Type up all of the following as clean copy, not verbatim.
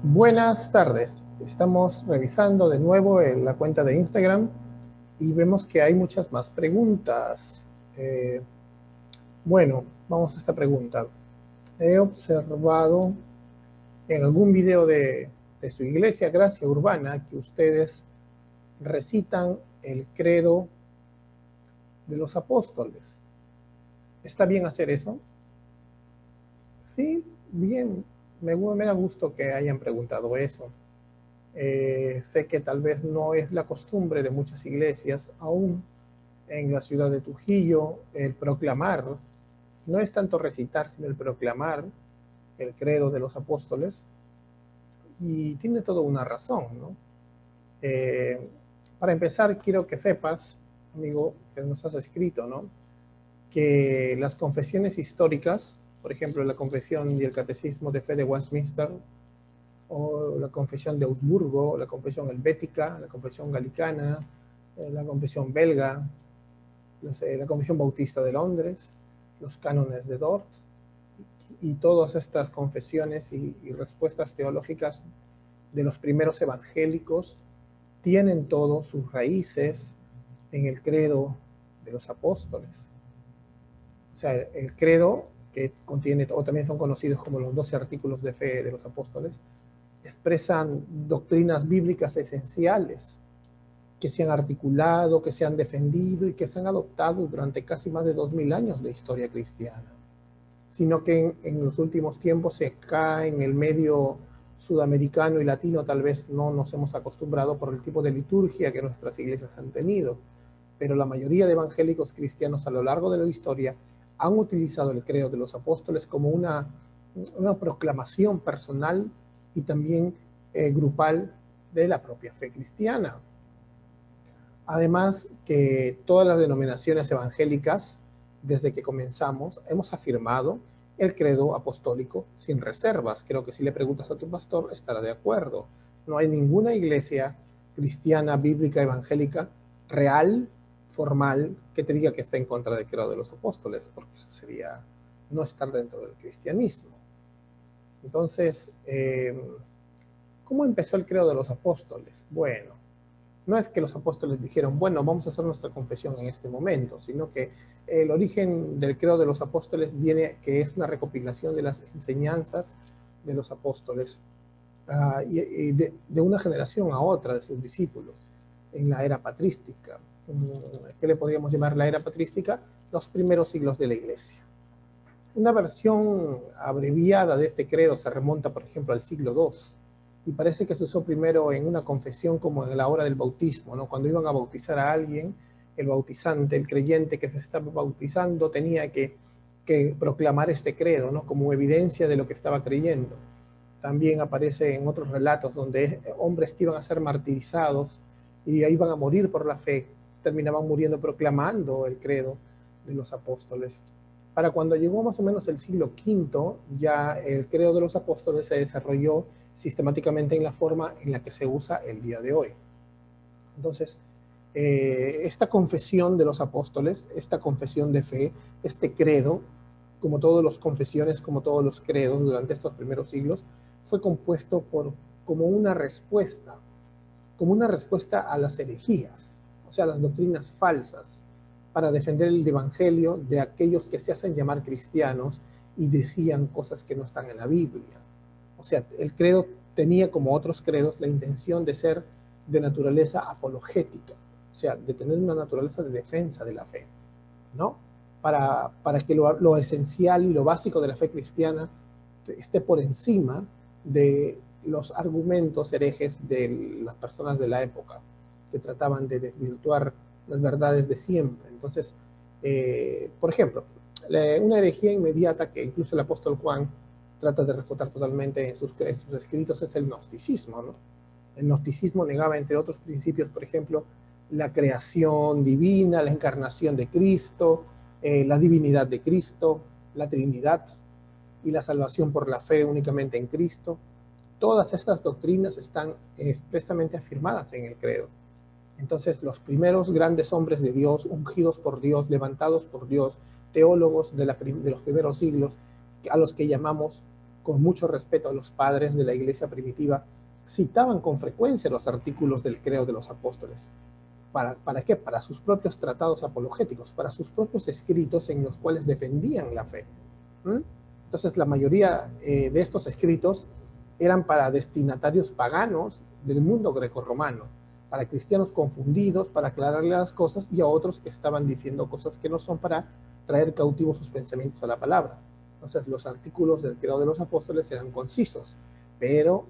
Buenas tardes. Estamos revisando de nuevo la cuenta de Instagram y vemos que hay muchas más preguntas. Eh, bueno, vamos a esta pregunta. He observado en algún video de su iglesia Gracia Urbana que ustedes recitan el credo de los apóstoles. ¿Está bien hacer eso? Sí, bien. Me da gusto que hayan preguntado eso. Sé que tal vez no es la costumbre de muchas iglesias, aún en la ciudad de Trujillo, el proclamar, no es tanto recitar, sino el proclamar el credo de los apóstoles, y tiene toda una razón, ¿no? Eh, para empezar, quiero que sepas, amigo, que nos has escrito, ¿no? Que las confesiones históricas, por ejemplo, la confesión y el catecismo de fe de Westminster, o la confesión de Augsburgo, la confesión helvética, la confesión galicana, la confesión belga, la confesión bautista de Londres, los cánones de Dort, y todas estas confesiones y respuestas teológicas de los primeros evangélicos tienen todos sus raíces en el credo de los apóstoles. O sea, el credo, que contiene, o también son conocidos como los 12 artículos de fe de los apóstoles, expresan doctrinas bíblicas esenciales que se han articulado, que se han defendido y que se han adoptado durante casi más de 2000 años de historia cristiana, sino que en los últimos tiempos acá en el medio sudamericano y latino tal vez no nos hemos acostumbrado por el tipo de liturgia que nuestras iglesias han tenido, pero la mayoría de evangélicos cristianos a lo largo de la historia han utilizado el credo de los apóstoles como una proclamación personal y también grupal de la propia fe cristiana. Además que todas las denominaciones evangélicas, desde que comenzamos, hemos afirmado el credo apostólico sin reservas. Creo que si le preguntas a tu pastor, estará de acuerdo. No hay ninguna iglesia cristiana, bíblica, evangélica, real, formal, que te diga que está en contra del credo de los apóstoles, porque eso sería no estar dentro del cristianismo. Entonces, ¿cómo empezó el credo de los apóstoles? Bueno, no es que los apóstoles dijeron, bueno, vamos a hacer nuestra confesión en este momento, sino que el origen del credo de los apóstoles viene, que es una recopilación de las enseñanzas de los apóstoles y de una generación a otra de sus discípulos en la era patrística. ¿Qué le podríamos llamar la era patrística? Los primeros siglos de la iglesia. Una versión abreviada de este credo se remonta, por ejemplo, al siglo II, y parece que se usó primero en una confesión como en la hora del bautismo, ¿no? Cuando iban a bautizar a alguien, el bautizante, el creyente que se estaba bautizando tenía que proclamar este credo, ¿no? Como evidencia de lo que estaba creyendo. También aparece en otros relatos donde hombres que iban a ser martirizados y iban a morir por la fe, terminaban muriendo proclamando el credo de los apóstoles. Para cuando llegó más o menos el siglo V, ya el credo de los apóstoles se desarrolló sistemáticamente en la forma en la que se usa el día de hoy. Entonces, esta confesión de los apóstoles, esta confesión de fe, este credo, como todas las confesiones, como todos los credos durante estos primeros siglos, fue compuesto como una respuesta a las herejías, o sea, a las doctrinas falsas, para defender el evangelio de aquellos que se hacen llamar cristianos y decían cosas que no están en la Biblia. O sea, el credo tenía, como otros credos, la intención de ser de naturaleza apologética, o sea, de tener una naturaleza de defensa de la fe, ¿no? Para que lo esencial y lo básico de la fe cristiana esté por encima de los argumentos herejes de las personas de la época que trataban de desvirtuar las verdades de siempre. Entonces, por ejemplo, una herejía inmediata que incluso el apóstol Juan trata de refutar totalmente en sus escritos es el gnosticismo, ¿no? El gnosticismo negaba, entre otros principios, por ejemplo, la creación divina, la encarnación de Cristo, la divinidad de Cristo, la Trinidad y la salvación por la fe únicamente en Cristo. Todas estas doctrinas están expresamente afirmadas en el credo. Entonces, los primeros grandes hombres de Dios, ungidos por Dios, levantados por Dios, teólogos de los primeros siglos, a los que llamamos con mucho respeto a los padres de la iglesia primitiva, citaban con frecuencia los artículos del credo de los apóstoles. ¿Para qué? Para sus propios tratados apologéticos, para sus propios escritos en los cuales defendían la fe. Entonces, la mayoría de estos escritos eran para destinatarios paganos del mundo grecorromano, para cristianos confundidos, para aclararle las cosas, y a otros que estaban diciendo cosas que no son, para traer cautivos sus pensamientos a la palabra. Entonces, los artículos del credo de los apóstoles eran concisos, pero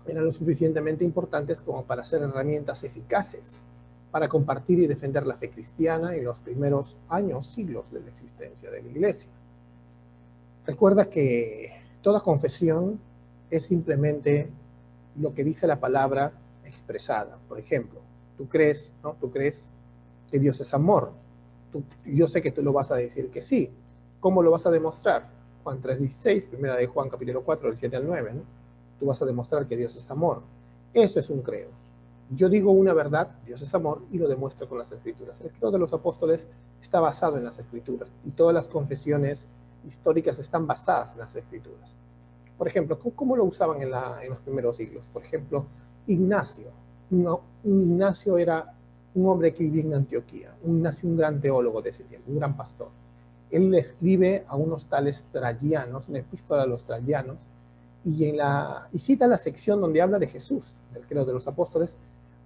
eran lo suficientemente importantes como para ser herramientas eficaces para compartir y defender la fe cristiana en los primeros años, siglos de la existencia de la iglesia. Recuerda que toda confesión es simplemente lo que dice la palabra expresada. Por ejemplo, tú crees, ¿no? Tú crees que Dios es amor. Yo sé que tú lo vas a decir que sí. ¿Cómo lo vas a demostrar? Juan 3:16, primera de Juan capítulo 4, del 7 al 9, ¿no? Tú vas a demostrar que Dios es amor. Eso es un credo. Yo digo una verdad, Dios es amor, y lo demuestro con las Escrituras. El credo de los apóstoles está basado en las Escrituras, y todas las confesiones históricas están basadas en las Escrituras. Por ejemplo, ¿cómo lo usaban en los primeros siglos? Por ejemplo, Ignacio. Ignacio era un hombre que vivía en Antioquía. Ignacio, un gran teólogo de ese tiempo, un gran pastor. Él le escribe a unos tales trayianos, una epístola a los trayianos, y cita la sección donde habla de Jesús, del credo de los apóstoles,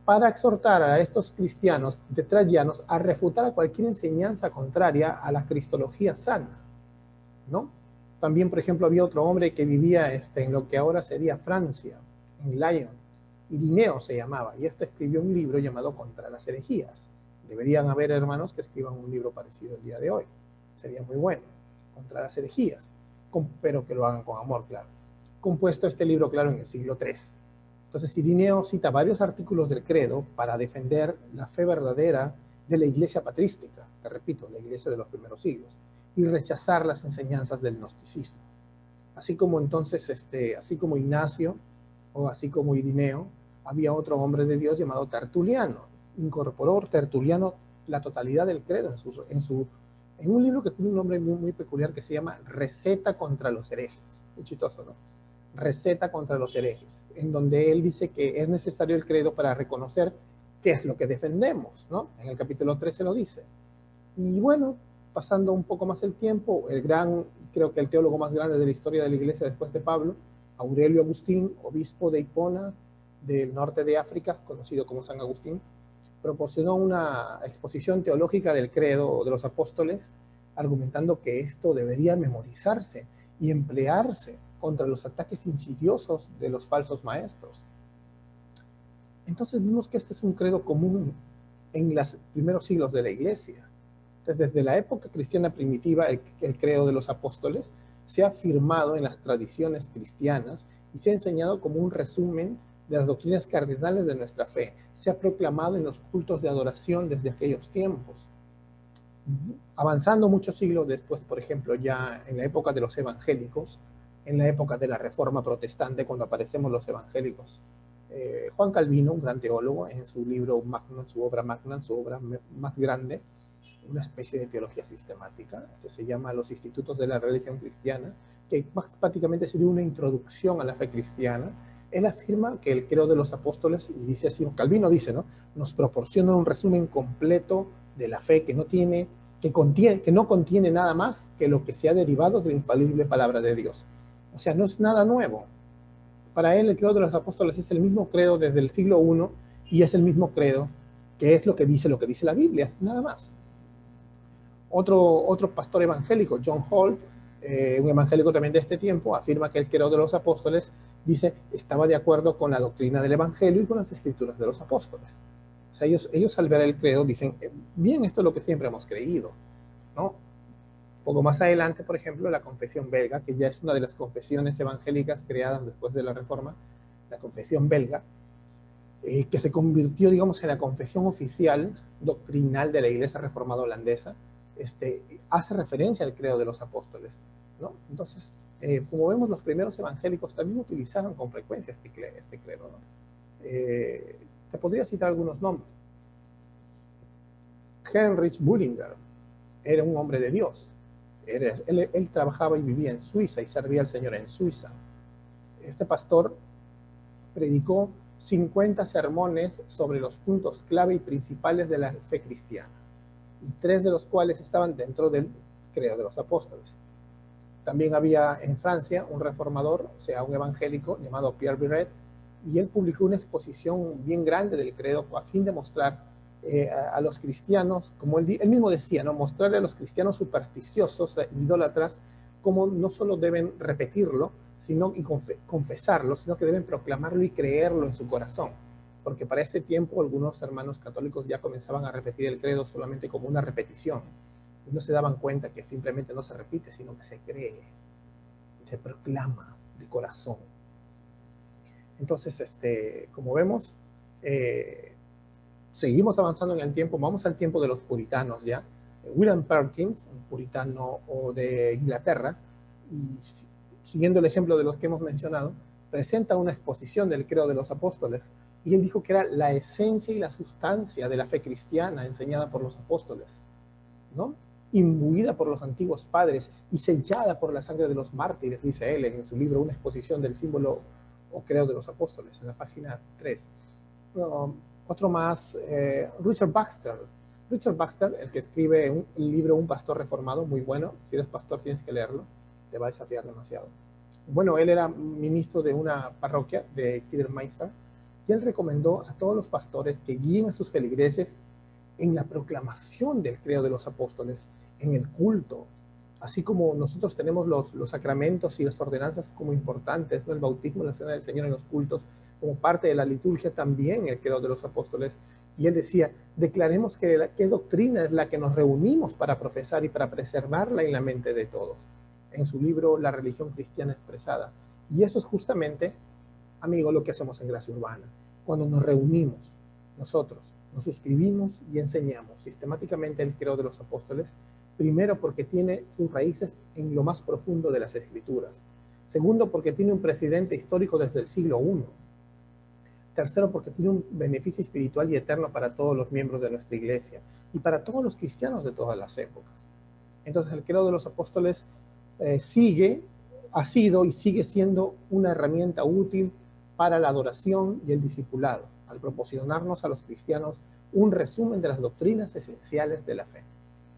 para exhortar a estos cristianos de trayianos a refutar a cualquier enseñanza contraria a la cristología sana, ¿no? También, por ejemplo, había otro hombre que vivía en lo que ahora sería Francia, en Lyon. Irineo se llamaba, y escribió un libro llamado Contra las herejías. Deberían haber hermanos que escriban un libro parecido el día de hoy. Sería muy bueno. Contra las herejías, pero que lo hagan con amor, claro. Compuesto este libro, claro, en el siglo III. Entonces, Irineo cita varios artículos del credo para defender la fe verdadera de la iglesia patrística, te repito, la iglesia de los primeros siglos, y rechazar las enseñanzas del gnosticismo. Así como entonces, así como Ignacio, o así como Irineo, había otro hombre de Dios llamado Tertuliano. Incorporó Tertuliano la totalidad del credo en un libro que tiene un nombre muy, muy peculiar que se llama Receta contra los herejes. Muy chistoso, ¿no? Receta contra los herejes, en donde él dice que es necesario el credo para reconocer qué es lo que defendemos, ¿no? En el capítulo 13 lo dice. Y bueno, pasando un poco más el tiempo, creo que el teólogo más grande de la historia de la iglesia después de Pablo, Aurelio Agustín, obispo de Hipona, del norte de África, conocido como San Agustín, proporcionó una exposición teológica del credo de los apóstoles, argumentando que esto debería memorizarse y emplearse contra los ataques insidiosos de los falsos maestros. Entonces vimos que este es un credo común en los primeros siglos de la iglesia. Entonces, desde la época cristiana primitiva, el credo de los apóstoles se ha afirmado en las tradiciones cristianas y se ha enseñado como un resumen de las doctrinas cardinales de nuestra fe. Se ha proclamado en los cultos de adoración desde aquellos tiempos. Avanzando muchos siglos después, por ejemplo, ya en la época de los evangélicos, en la época de la Reforma Protestante, cuando aparecemos los evangélicos, Juan Calvino, un gran teólogo, en su libro magno, en su obra magna, en su obra más grande, una especie de teología sistemática, que se llama Los Institutos de la Religión Cristiana, que más prácticamente sería una introducción a la fe cristiana. Él afirma que el credo de los apóstoles, y dice así, Calvino dice, ¿no?, nos proporciona un resumen completo de la fe que no contiene nada más que lo que se ha derivado de la infalible palabra de Dios. O sea, no es nada nuevo. Para él el credo de los apóstoles es el mismo credo desde el siglo I y es el mismo credo que es lo que dice la Biblia, nada más. Otro pastor evangélico, John Hall, un evangélico también de este tiempo, afirma que el credo de los apóstoles, dice, estaba de acuerdo con la doctrina del evangelio y con las escrituras de los apóstoles. O sea, ellos al ver el credo dicen, bien, esto es lo que siempre hemos creído, ¿no? Poco más adelante, por ejemplo, la confesión belga, que ya es una de las confesiones evangélicas creadas después de la Reforma, la confesión belga, que se convirtió, digamos, en la confesión oficial doctrinal de la Iglesia Reformada Holandesa, hace referencia al credo de los apóstoles, ¿no? Entonces, como vemos, los primeros evangélicos también utilizaron con frecuencia este credo, ¿no? Te podría citar algunos nombres. Heinrich Bullinger era un hombre de Dios. Él trabajaba y vivía en Suiza y servía al Señor en Suiza. Este pastor predicó 50 sermones sobre los puntos clave y principales de la fe cristiana, y 3 de los cuales estaban dentro del credo de los apóstoles. También había en Francia un reformador, o sea, un evangélico llamado Pierre Viret, y él publicó una exposición bien grande del credo a fin de mostrar a los cristianos, como él mismo decía, ¿no? Mostrarle a los cristianos supersticiosos, idólatras, cómo no solo deben repetirlo y confesarlo, sino que deben proclamarlo y creerlo en su corazón. Porque para ese tiempo algunos hermanos católicos ya comenzaban a repetir el credo solamente como una repetición. Y no se daban cuenta que simplemente no se repite, sino que se cree, se proclama de corazón. Entonces, como vemos, seguimos avanzando en el tiempo. Vamos al tiempo de los puritanos ya. William Perkins, un puritano de Inglaterra, y siguiendo el ejemplo de los que hemos mencionado, presenta una exposición del credo de los apóstoles, y él dijo que era la esencia y la sustancia de la fe cristiana enseñada por los apóstoles, ¿no? Imbuida por los antiguos padres y sellada por la sangre de los mártires, dice él en su libro Una exposición del símbolo o credo de los apóstoles, en la página 3. Otro más, Richard Baxter. Richard Baxter, el que escribe el libro Un pastor reformado, muy bueno. Si eres pastor tienes que leerlo, te va a desafiar demasiado. Bueno, él era ministro de una parroquia de Kidderminster, y él recomendó a todos los pastores que guíen a sus feligreses en la proclamación del credo de los apóstoles, en el culto. Así como nosotros tenemos los sacramentos y las ordenanzas como importantes, ¿no? El bautismo, la cena del Señor en los cultos, como parte de la liturgia, también el credo de los apóstoles. Y él decía, declaremos qué doctrina es la que nos reunimos para profesar y para preservarla en la mente de todos, en su libro La religión cristiana expresada. Y eso es justamente, amigo, lo que hacemos en Gracia Urbana. Cuando nos reunimos, nosotros nos suscribimos y enseñamos sistemáticamente el credo de los apóstoles, primero porque tiene sus raíces en lo más profundo de las Escrituras. Segundo, porque tiene un precedente histórico desde el siglo I. Tercero, porque tiene un beneficio espiritual y eterno para todos los miembros de nuestra iglesia y para todos los cristianos de todas las épocas. Entonces, el credo de los apóstoles ha sido y sigue siendo una herramienta útil para la adoración y el discipulado, al proporcionarnos a los cristianos un resumen de las doctrinas esenciales de la fe,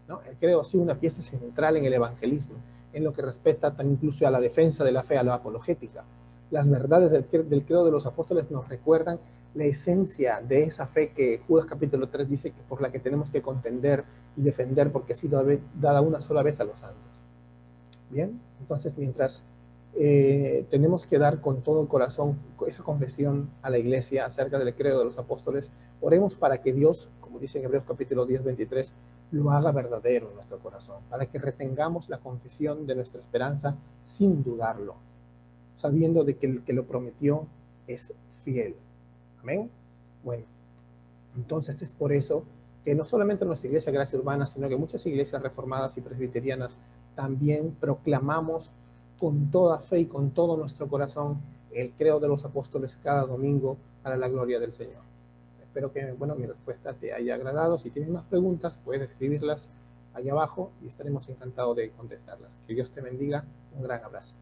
¿no? El credo ha sido una pieza central en el evangelismo, en lo que respecta incluso a la defensa de la fe, a la apologética. Las verdades del credo de los apóstoles nos recuerdan la esencia de esa fe que Judas capítulo 3 dice que por la que tenemos que contender y defender, porque ha sido dada una sola vez a los santos. Bien, entonces mientras tenemos que dar con todo el corazón esa confesión a la iglesia acerca del credo de los apóstoles, oremos para que Dios, como dice en Hebreos capítulo 10, 23, lo haga verdadero en nuestro corazón, para que retengamos la confesión de nuestra esperanza sin dudarlo, sabiendo de que el que lo prometió es fiel. Amén. Bueno, entonces es por eso que no solamente nuestra iglesia Gracia Urbana, sino que muchas iglesias reformadas y presbiterianas también proclamamos con toda fe y con todo nuestro corazón el credo de los apóstoles cada domingo para la gloria del Señor. Espero que, bueno, mi respuesta te haya agradado. Si tienes más preguntas, puedes escribirlas allá abajo y estaremos encantados de contestarlas. Que Dios te bendiga. Un gran abrazo.